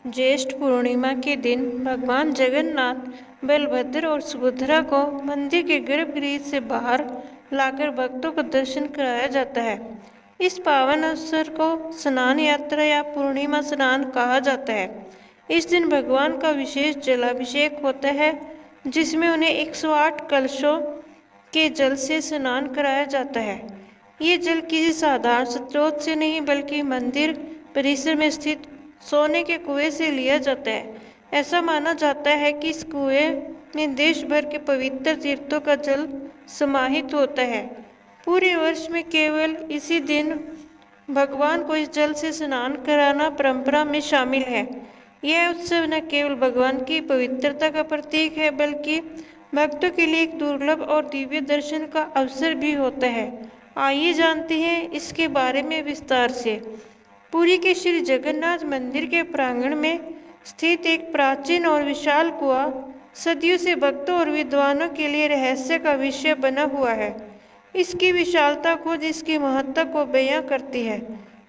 ज्येष्ठ पूर्णिमा के दिन भगवान जगन्नाथ, बलभद्र और सुभद्रा को मंदिर के गर्भगृह से बाहर लाकर भक्तों को दर्शन कराया जाता है। इस पावन अवसर को स्नान यात्रा या पूर्णिमा स्नान कहा जाता है। इस दिन भगवान का विशेष जलाभिषेक होता है, जिसमें उन्हें 108 कलशों के जल से स्नान कराया जाता है। ये जल किसी साधारण स्रोत से नहीं बल्कि मंदिर परिसर में स्थित सोने के कुएं से लिया जाता है। ऐसा माना जाता है कि इस कुएं में देश भर के पवित्र तीर्थों का जल समाहित होता है। पूरे वर्ष में केवल इसी दिन भगवान को इस जल से स्नान कराना परंपरा में शामिल है। यह उत्सव न केवल भगवान की पवित्रता का प्रतीक है बल्कि भक्तों के लिए एक दुर्लभ और दिव्य दर्शन का अवसर भी होता है। आइए जानते हैं इसके बारे में विस्तार से। पुरी के श्री जगन्नाथ मंदिर के प्रांगण में स्थित एक प्राचीन और विशाल कुआं सदियों से भक्तों और विद्वानों के लिए रहस्य का विषय बना हुआ है। इसकी विशालता खुद इसकी महत्ता को बयां करती है।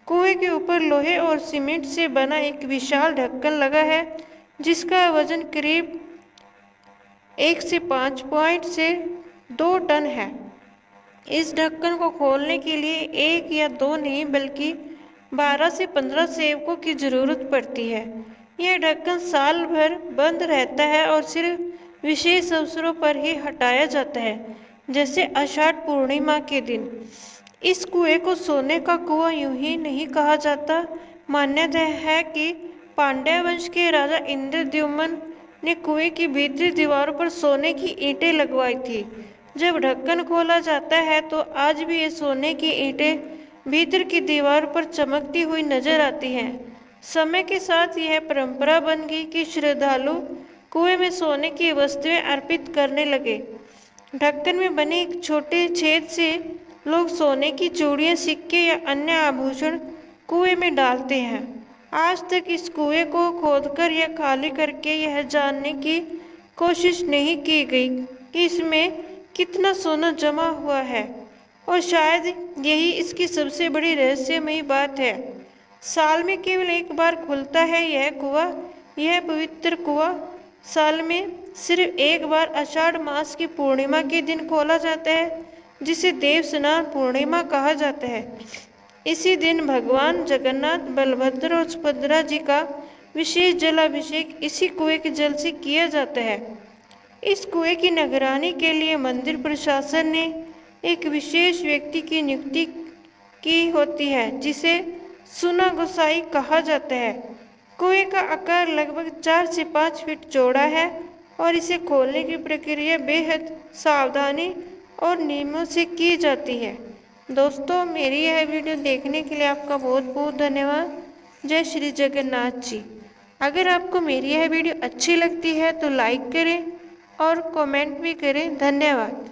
कुएं के ऊपर लोहे और सीमेंट से बना एक विशाल ढक्कन लगा है, जिसका वजन करीब 1 से 5 पॉइंट से 2 टन है। इस ढक्कन को खोलने के लिए 1 या 2 नहीं बल्कि 12 से 15 सेवकों की जरूरत पड़ती है। यह ढक्कन साल भर बंद रहता है और सिर्फ विशेष अवसरों पर ही हटाया जाता है, जैसे आषाढ़ पूर्णिमा के दिन। इस कुएं को सोने का कुआं यूं ही नहीं कहा जाता। मान्यता है कि पांड्य वंश के राजा इंद्रद्युम्न ने कुएं की भीतरी दीवारों पर सोने की ईंटें लगवाई थी। जब ढक्कन खोला जाता है तो आज भी ये सोने की ईंटें भीतर की दीवार पर चमकती हुई नजर आती हैं। समय के साथ यह परंपरा बन गई कि श्रद्धालु कुएं में सोने की वस्तुएं अर्पित करने लगे। ढक्कन में बने एक छोटे छेद से लोग सोने की चूड़ियां, सिक्के या अन्य आभूषण कुएं में डालते हैं। आज तक इस कुएं को खोदकर या खाली करके यह जानने की कोशिश नहीं की गई कि इसमें कितना सोना जमा हुआ है, और शायद यही इसकी सबसे बड़ी रहस्यमयी बात है। साल में केवल एक बार खुलता है यह कुआं। यह पवित्र कुआं साल में सिर्फ एक बार आषाढ़ मास की पूर्णिमा के दिन खोला जाता है, जिसे देव स्नान पूर्णिमा कहा जाता है। इसी दिन भगवान जगन्नाथ, बलभद्र और सुभद्रा जी का विशेष जलाभिषेक इसी कुएं के जल से किया जाता है। इस कुएं की निगरानी के लिए मंदिर प्रशासन ने एक विशेष व्यक्ति की नियुक्ति की होती है, जिसे सुना गोसाई कहा जाता है। कुएं का आकार लगभग 4 से 5 फीट चौड़ा है और इसे खोलने की प्रक्रिया बेहद सावधानी और नियमों से की जाती है। दोस्तों, मेरी यह वीडियो देखने के लिए आपका बहुत बहुत धन्यवाद। जय श्री जगन्नाथ जी। अगर आपको मेरी यह वीडियो अच्छी लगती है तो लाइक करें और कमेंट भी करें। धन्यवाद।